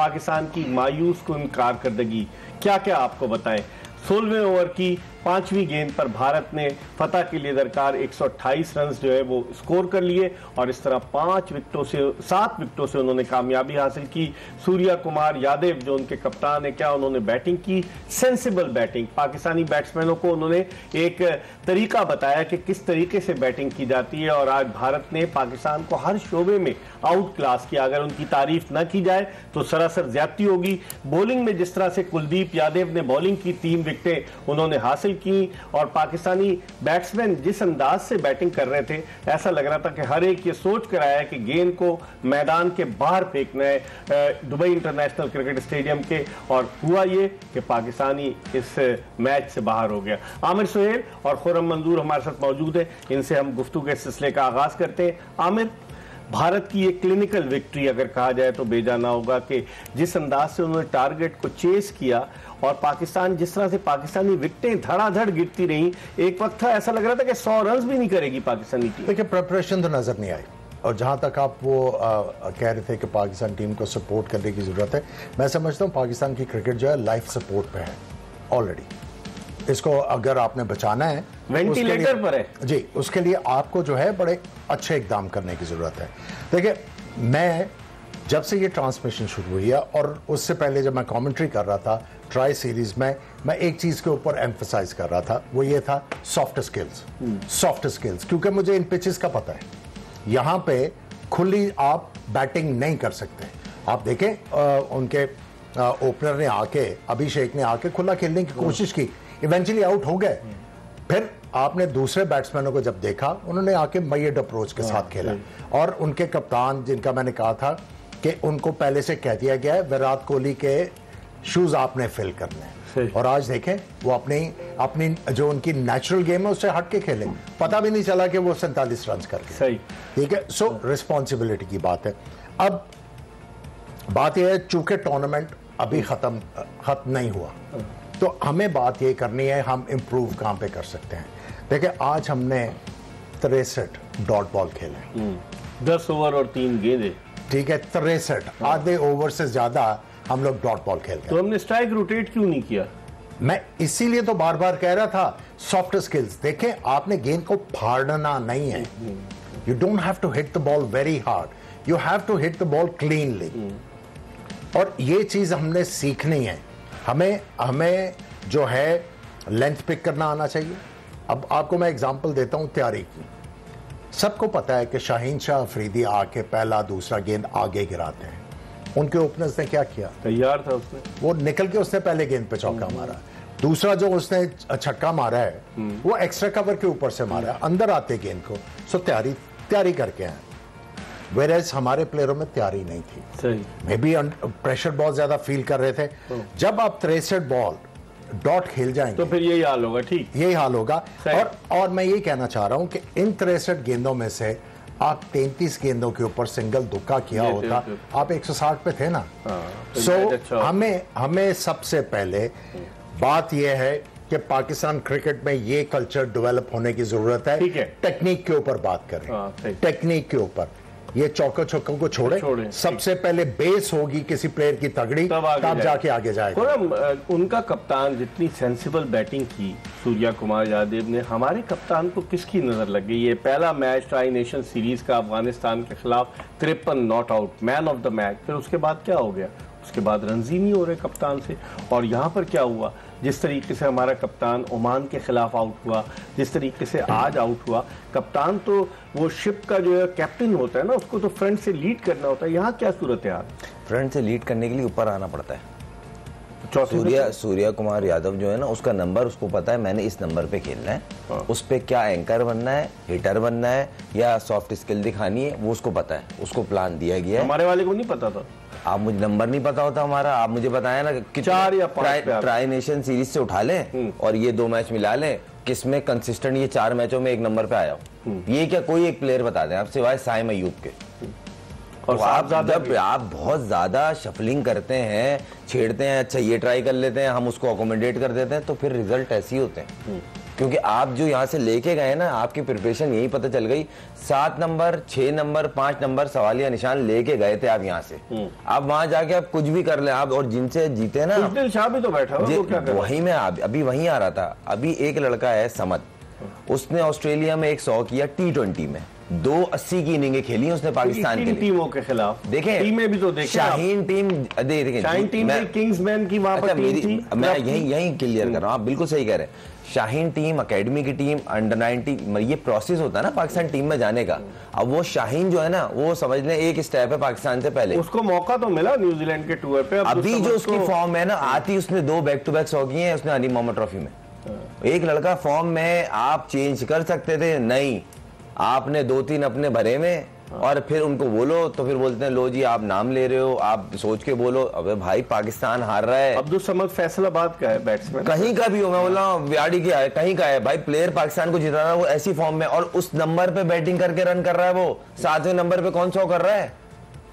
पाकिस्तान की मायूस कुन कारकर्दगी, क्या क्या आपको बताएं। 16वें ओवर की 5वीं गेंद पर भारत ने फतह के लिए दरकार 128 रन जो है वो स्कोर कर लिए और इस तरह 7 विकेटों से उन्होंने कामयाबी हासिल की। सूर्या कुमार यादव जो उनके कप्तान है, क्या उन्होंने बैटिंग की, सेंसिबल बैटिंग। पाकिस्तानी बैट्समैनों को उन्होंने एक तरीका बताया कि किस तरीके से बैटिंग की जाती है और आज भारत ने पाकिस्तान को हर शोबे में आउट क्लास किया। अगर उनकी तारीफ न की जाए तो सरासर ज्यादती होगी। बॉलिंग में जिस तरह से कुलदीप यादव ने बॉलिंग की, 3 विकेटें उन्होंने हासिल की और पाकिस्तानी बैट्समैन जिस अंदाज से बैटिंग कर रहे थे, ऐसा लग रहा था कि हर एक ये सोच कर आया कि गेंद को मैदान के बाहर फेंकना है दुबई इंटरनेशनल क्रिकेट स्टेडियम के, और हुआ ये कि पाकिस्तानी इस मैच से बाहर हो गया। आमिर सुहेल और खुर्रम मंजूर हमारे साथ मौजूद है, इनसे हम गुफ्तगू के सिलसिले का आगाज करते हैं। आमिर, भारत की एक क्लिनिकल विक्ट्री अगर कहा जाए तो बेजाना होगा कि जिस अंदाज से उन्होंने टारगेट को चेस किया और पाकिस्तान जिस तरह से पाकिस्तानी विकेटें धड़ाधड़ गिरती रहीं, एक वक्त था ऐसा लग रहा था कि 100 रन भी नहीं करेगी पाकिस्तानी टीम। देखिए, प्रिपरेशन तो नजर नहीं आई और जहां तक आप वो कह रहे थे कि पाकिस्तान टीम को सपोर्ट करने की जरूरत है, मैं समझता हूं पाकिस्तान की क्रिकेट जो है लाइफ सपोर्ट पे है ऑलरेडी। इसको अगर आपने बचाना है, वेंटिलेटर पर है जी, उसके लिए आपको जो है बड़े अच्छे इकदाम करने की जरूरत है। देखिए, मैं जब से ये ट्रांसमिशन शुरू हुई है और उससे पहले जब मैं कमेंट्री कर रहा था ट्राई सीरीज में, मैं एक चीज के ऊपर एम्फसाइज कर रहा था, वो ये था सॉफ्ट स्किल्स। सॉफ्ट स्किल्स, क्योंकि मुझे इन पिचेस का पता है, यहां पे खुली आप बैटिंग नहीं कर सकते। आप देखें उनके ओपनर ने आके, अभिषेक ने आके खुला खेलने की कोशिश की, इवेंचुअली आउट हो गए। फिर आपने दूसरे बैट्समैनों को जब देखा, उन्होंने आके मय्यड अप्रोच के साथ खेला और उनके कप्तान, जिनका मैंने कहा था कि उनको पहले से कह दिया गया है विराट कोहली के शूज आपने फिल करने, और आज देखें वो अपनी जो उनकी नेचुरल गेम है उससे हट के खेले, पता भी नहीं चला कि वो 47 रन करके। सही, ठीक है। सो रिस्पॉन्सिबिलिटी की बात है। अब बात यह है, चूंकि टूर्नामेंट अभी खत्म नहीं हुआ, तो हमें बात ये करनी है हम इंप्रूव कहां पे कर सकते हैं। देखिए, आज हमने 63 डॉट बॉल खेले, 10 ओवर और 3 गेंदें, ठीक है, 63 आधे ओवर से ज्यादा हम लोग डॉट बॉल खेलते हैं। तो हमने स्ट्राइक रोटेट क्यों नहीं किया? मैं इसीलिए तो बार बार कह रहा था सॉफ्ट स्किल्स। देखें, आपने गेंद को फाड़ना नहीं है, you don't have to hit the ball very hard, you have to hit the ball cleanly. और ये चीज हमने सीखनी है। हमें जो है लेंथ पिक करना आना चाहिए। अब आपको मैं एग्जांपल देता हूं तैयारी की। सबको पता है कि शाहीन शाह अफरीदी आके पहला दूसरा गेंद आगे गिराते हैं। उनके ओपनर्स ने क्या किया? तैयार था उसने, वो निकल के उसने पहले गेंद पे चौका मारा। दूसरा जो उसने छक्का मारा है वो एक्स्ट्रा कवर के ऊपर से मारा, अंदर आते गेंद को। सो तैयारी करके आए। वेरेज हमारे प्लेयरों में तैयारी नहीं थी, मे बी प्रेशर बहुत ज्यादा फील कर रहे थे। जब आप 63 बॉल डॉट खेल जाएंगे तो फिर यही हाल होगा। ठीक, यही हाल होगा। और मैं ये कहना चाह रहा हूं कि इन 63 गेंदों में से आप 33 गेंदों के ऊपर सिंगल दुक्का किया होता, आप 160 पे थे ना। सो हमें सबसे पहले बात यह है कि पाकिस्तान क्रिकेट में ये कल्चर डेवलप होने की जरूरत है। टेक्निक के ऊपर बात करें, टेक्निक के ऊपर। ये चौका छक्कों को छोड़े। सबसे पहले बेस होगी किसी प्लेयर की तगड़ी, तब जाके आगे जाएगा। उनका कप्तान जितनी सेंसिबल बैटिंग की सूर्या कुमार यादव ने, हमारे कप्तान को किसकी नजर लग गई? ये पहला मैच ट्राई नेशन सीरीज का अफगानिस्तान के खिलाफ 53 not out, man of the match. फिर उसके बाद क्या हो गया? उसके बाद रन ही नहीं हो रहे कप्तान से। और यहाँ पर क्या हुआ, जिस तरीके से हमारा कप्तान ओमान के खिलाफ आउट हुआ, जिस तरीके से आज आउट हुआ, कप्तान तो वो शिप का जो है कैप्टन होता है ना, उसको तो फ्रंट से लीड करना होता है। यहाँ क्या सूरत है? फ्रंट से लीड करने के लिए ऊपर आना पड़ता है। सूर्या कुमार यादव जो है ना, उसका नंबर उसको पता है, मैंने इस नंबर पे खेलना है। उस पे क्या एंकर बनना है, हिटर बनना है या सॉफ्ट स्किल दिखानी है, वो उसको पता है, उसको प्लान दिया गया है। हमारे वाले को नहीं पता था। आप मुझे नंबर नहीं पता होता हमारा, आप मुझे बताया ना कि 4 या 5 ट्राई नेशन सीरीज से उठा लें और ये 2 मैच मिला लें, किसमें कंसिस्टेंट ये 4 मैचों में 1 नंबर पे आया हो। ये क्या कोई एक प्लेयर बता दें आप, सिवाय साइम अयूब के। और जब आप बहुत ज्यादा शफलिंग करते हैं, छेड़ते हैं, अच्छा ये ट्राई कर लेते हैं, हम उसको अकोमोडेट कर देते हैं, तो फिर रिजल्ट ऐसे ही होते हैं। क्योंकि आप जो यहाँ से लेके गए ना, आपकी प्रिपरेशन यही पता चल गई। 7 नंबर, 6 नंबर, 5 नंबर सवालिया निशान लेके गए थे आप यहाँ से। आप वहां जाके आप कुछ भी कर ले आप, और जिनसे जीते ना, दिल शाह भी तो बैठा हुआ, वो क्या कर रहा है? वही मैं अभी वहीं आ रहा था। अभी एक लड़का है समद, उसने ऑस्ट्रेलिया में 100 किया T20 में, 280 की इनिंगें खेली उसने पाकिस्तान के लिए, टीमों के खिलाफ। देखें टीमें भी तो देखें, शाहीन टीम देखें, शाहीन टीम में किंग्समैन की वहां पर टीम थी। मैं यही क्लियर कर रहा हूँ, आप बिल्कुल सही कह रहे हैं। शाहीन टीम, एकेडमी की टीम, अंडर 19, ये प्रोसेस होता है ना पाकिस्तान टीम में जाने का। अब वो शाहीन जो है ना, वो समझ लें एक स्टेप है पाकिस्तान से पहले। उसको मौका तो मिला न्यूजीलैंड के टूर पे। अभी जो उसकी फॉर्म है ना, आती उसने 2 बैक टू बैक 100 किए हैं उसने अली मोहम्मद ट्रॉफी में। एक लड़का फॉर्म में आप चेंज कर सकते थे, नहीं, आपने 2-3 अपने भरे में, और फिर उनको बोलो तो फिर बोलते हैं लो जी आप नाम ले रहे हो, आप सोच के बोलो। अबे भाई पाकिस्तान हार रहा है। अब्दुल समद फैसलाबाद का है बैट्समैन, कहीं का भी हो, मैं बोल रहा हूँ वियाड़ी का है, कहीं का है भाई, प्लेयर पाकिस्तान को जिता रहा है वो ऐसी फॉर्म में, और उस नंबर पे बैटिंग करके रन कर रहा है वो। 7वें नंबर पे कौन 100 कर रहा है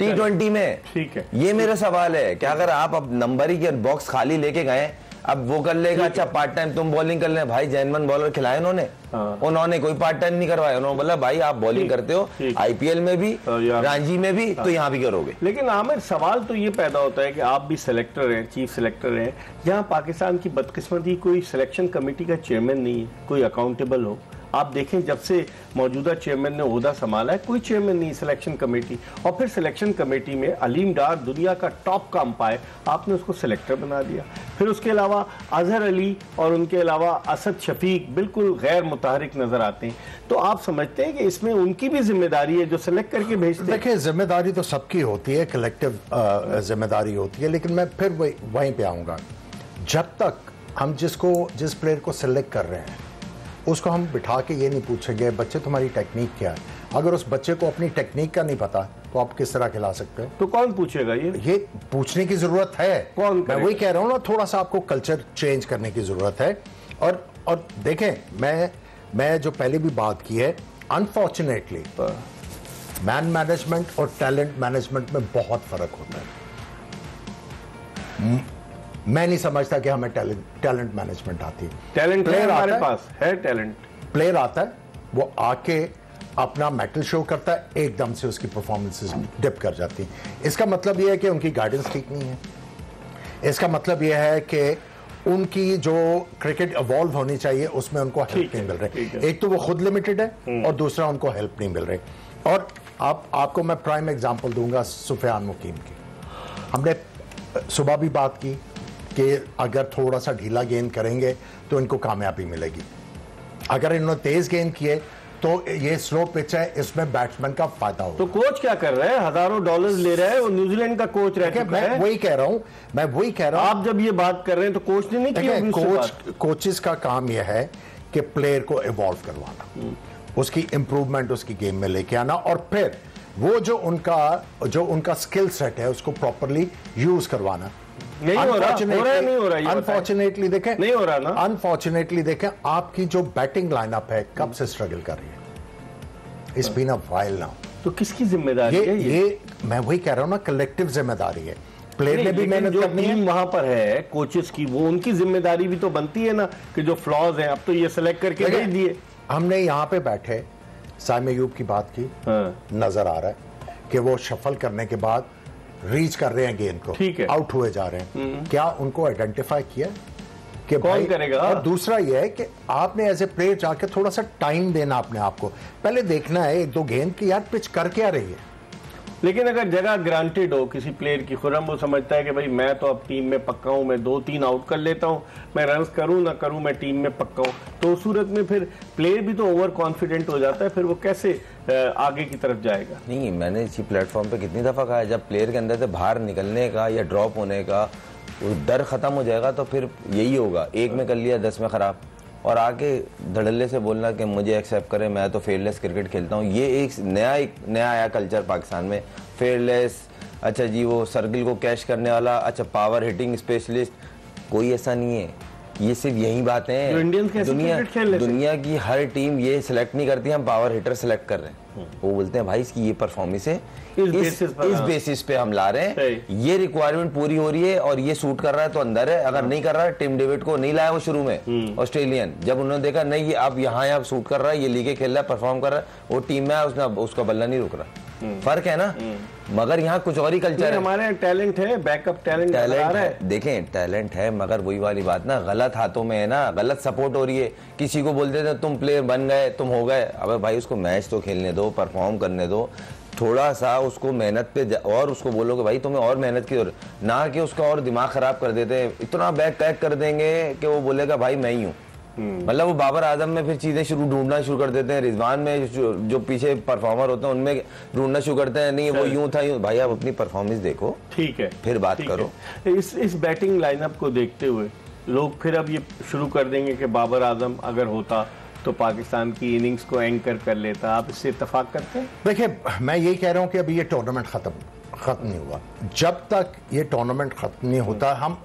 T20 में? ठीक है, ये मेरा सवाल है कि अगर आप अब नंबर ही के बॉक्स खाली लेके गए, अब वो कर लेगा, अच्छा पार्ट टाइम तुम बॉलिंग कर ले। भाई जैनमन बॉलर खिलाए उन्होंने कोई पार्ट टाइम नहीं करवाया। उन्होंने बोला भाई आप बॉलिंग करते हो IPL में भी, रांची में भी, तो यहाँ भी करोगे। लेकिन आमिर सवाल तो ये पैदा होता है कि आप भी सिलेक्टर हैं, चीफ सिलेक्टर हैं, यहाँ पाकिस्तान की बदकिस्मती कोई सिलेक्शन कमेटी का चेयरमैन नहीं है, कोई अकाउंटेबल हो। आप देखें जब से मौजूदा चेयरमैन ने ओहदा संभाला है, कोई चेयरमैन नहीं सिलेक्शन कमेटी। और फिर सिलेक्शन कमेटी में अलीम डार दुनिया का टॉप का अंपायर, आपने उसको सिलेक्टर बना दिया। फिर उसके अलावा अजहर अली और उनके अलावा असद शफीक बिल्कुल गैर मुतहरिक नजर आते हैं। तो आप समझते हैं कि इसमें उनकी भी जिम्मेदारी है जो सिलेक्ट करके भेजते हैं? देखिए जिम्मेदारी तो सबकी होती है, कलेक्टिव जिम्मेदारी होती है, लेकिन मैं फिर वहीं पे आऊँगा। जब तक हम जिस प्लेयर को सिलेक्ट कर रहे हैं उसको हम बिठा के ये नहीं पूछेंगे बच्चे तुम्हारी टेक्निक क्या है, अगर उस बच्चे को अपनी टेक्निक का नहीं पता तो आप किस तरह खिला सकते हो? तो कौन पूछेगा? ये पूछने की जरूरत है। कौन मैं वही कह रहा हूँ ना, थोड़ा सा आपको कल्चर चेंज करने की जरूरत है। और देखें, मैं जो पहले भी बात की है, अनफॉर्चुनेटली मैन मैनेजमेंट और टैलेंट मैनेजमेंट में बहुत फर्क होता है। मैं नहीं समझता कि हमें टैलेंट मैनेजमेंट आती है। टैलेंट प्लेयर हमारे पास है, टैलेंट प्लेयर आता है, वो आके अपना मेटल शो करता है, एकदम से उसकी परफॉर्मेंसेस डिप कर जाती है। इसका मतलब यह है कि उनकी गाइडेंस ठीक नहीं है। इसका मतलब यह है कि उनकी जो क्रिकेट इवॉल्व होनी चाहिए उसमें उनको हेल्प नहीं मिल रही। एक तो वो खुद लिमिटेड है और दूसरा उनको हेल्प नहीं मिल रही। और आपको मैं प्राइम एग्जांपल दूंगा सुफियान मुकीम की। हमने सुबह भी बात की कि अगर थोड़ा सा ढीला गेंद करेंगे तो इनको कामयाबी मिलेगी, अगर इन्होंने तेज गेंद किए तो ये स्लो पिच है, इसमें बैट्समैन का फायदा होगा। तो कोच क्या कर रहे हैं? हजारों डॉलर्स ले रहे हैं, वो न्यूजीलैंड का कोच रह चुका है। मैं वही कह रहा हूं आप जब ये बात कर रहे हैं तो कोच ने नहीं किया। कोचेस का काम यह है कि प्लेयर को इवॉल्व करवाना, उसकी इंप्रूवमेंट उसकी गेम में लेके आना, और फिर वो जो उनका स्किल सेट है उसको प्रॉपरली यूज करवाना। नहीं हो रहा। अनफॉर्चुनेटली देखें, नहीं हो रहा ना। अनफॉर्चुनेटली देखें, आपकी जो बैटिंग लाइनअप है कब से स्ट्रगल कर रही है। It's been a while now. तो किसकी जिम्मेदारी है ये मैं वही कह रहा हूं ना, कलेक्टिव जिम्मेदारी है। प्लेयर ने भी मेहनत करनी है, वहां पर है कोचेस की, वो उनकी जिम्मेदारी भी तो बनती है ना कि जो फ्लॉज हैं अब तो ये सेलेक्ट करके भेज दिए। हमने यहाँ पे बैठे साइम अयूब की बात की, नजर आ रहा है कि वो शफल करने के बाद रीच कर रहे हैं गेंद को, ठीक है, आउट हुए जा रहे हैं। क्या उनको आइडेंटिफाई किया कि कौन करेगा? और दूसरा यह है कि आपने एज ए प्लेयर जाके थोड़ा सा टाइम देना अपने आप को, पहले देखना है 1-2 गेंद की यार पिच कर क्या रही है। लेकिन अगर जगह ग्रांटेड हो किसी प्लेयर की, खुरम वो समझता है कि भाई मैं तो अब टीम में पक्का हूं, मैं 2-3 आउट कर लेता हूं, मैं रन करूं ना करूं मैं टीम में पक्का हूं, तो उस सूरत में फिर प्लेयर भी तो ओवर कॉन्फिडेंट हो जाता है, फिर वो कैसे आगे की तरफ जाएगा? नहीं, मैंने इसी प्लेटफॉर्म पे कितनी दफा कहा है, जब प्लेयर के अंदर से बाहर निकलने का या ड्रॉप होने का वो डर खत्म हो जाएगा तो फिर यही होगा, 1 में कर लिया 10 में खराब, और आके धड़ल्ले से बोलना कि मुझे एक्सेप्ट करें, मैं तो फेयरलेस क्रिकेट खेलता हूँ। ये एक नया आया कल्चर पाकिस्तान में, फेयरलेस, अच्छा जी वो सर्किल को कैश करने वाला, अच्छा पावर हिटिंग स्पेशलिस्ट, कोई ऐसा नहीं है। ये सिर्फ यही बातें हैं। जो इंडियंस कैसे क्रिकेट खेल लेते हैं। दुनिया की हर टीम ये सिलेक्ट नहीं करती, हम पावर हिटर सिलेक्ट कर रहे हैं। वो बोलते हैं भाई इसकी ये परफॉर्मेंस है, इस बेसिस पे हम ला रहे हैं, ये रिक्वायरमेंट पूरी हो रही है और ये सूट कर रहा है तो अंदर है, अगर नहीं कर रहा है। टिम डेविड को नहीं लाया वो शुरू में, ऑस्ट्रेलियन, जब उन्होंने देखा नहीं ये आप यहाँ सूट कर रहा है, ये लीगे खेल रहा है, परफॉर्म कर रहा है, वो टीम में उसने उसका बल्ला नहीं रुक रहा। फर्क है ना, मगर यहाँ कुछ और ही कल्चर है। हमारे टैलेंट है, बैकअप टैलेंट है, देखें टैलेंट है, मगर वही वाली बात ना, गलत हाथों में है ना, गलत सपोर्ट हो रही है। किसी को बोल देते तुम प्लेयर बन गए, तुम हो गए, अबे भाई उसको मैच तो खेलने दो, परफॉर्म करने दो, थोड़ा सा उसको मेहनत पे और उसको बोलो कि भाई तुम्हें और मेहनत की जरूरत, ना कि उसका और दिमाग खराब कर देते हैं, इतना बैक पैक कर देंगे कि वो बोलेगा भाई मैं ही हूँ। मतलब वो बाबर आजम में फिर चीजें ढूंढना शुरू कर देते हैं, रिजवान में जो पीछे परफॉर्मर होते हैं उनमें ढूंढना शुरू करते हैं, नहीं वो यूं था यूं। भाई आप अपनी परफॉर्मेंस देखो, ठीक है, फिर बात करो। इस बैटिंग लाइनअप को देखते हुए लोग फिर अब ये शुरू कर देंगे कि बाबर आजम अगर होता तो पाकिस्तान की इनिंग्स को एंकर कर लेता। आप इससे इत्तेफाक करते हैं? देखिए मैं यही कह रहा हूं कि अभी ये टूर्नामेंट खत्म नहीं हुआ। जब तक ये टूर्नामेंट खत्म नहीं होता हम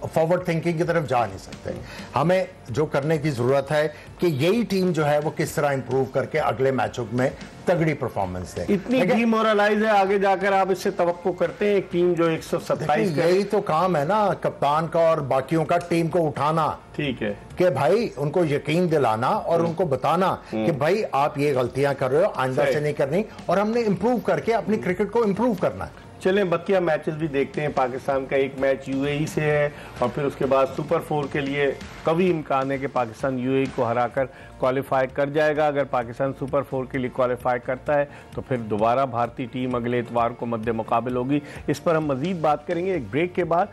फॉरवर्ड थिंकिंग की तरफ जा नहीं सकते। हमें जो करने की जरूरत है कि यही टीम जो है वो किस तरह इंप्रूव करके अगले मैचों में तगड़ी परफॉर्मेंस दे। इतनी डिमोरलाइज है आगे जाकर, आप इससे तवक्को करते हैं एक टीम जो 127 यही तो काम है ना कप्तान का और बाकियों का, टीम को उठाना, ठीक है, कि भाई उनको यकीन दिलाना और उनको बताना कि भाई आप ये गलतियां कर रहे हो, आइंदा से नहीं करनी, और हमने इंप्रूव करके अपनी क्रिकेट को इंप्रूव करना है। चलें बकिया मैचेस भी देखते हैं। पाकिस्तान का एक मैच यूएई से है और फिर उसके बाद सुपर 4 के लिए कभी इम्कान है कि पाकिस्तान यूएई को हराकर क्वालिफाई कर जाएगा। अगर पाकिस्तान सुपर 4 के लिए क्वालिफाई करता है तो फिर दोबारा भारतीय टीम अगले इतवार को मद्दे मुकाबिल होगी। इस पर हम मजीद बात करेंगे एक ब्रेक के बाद।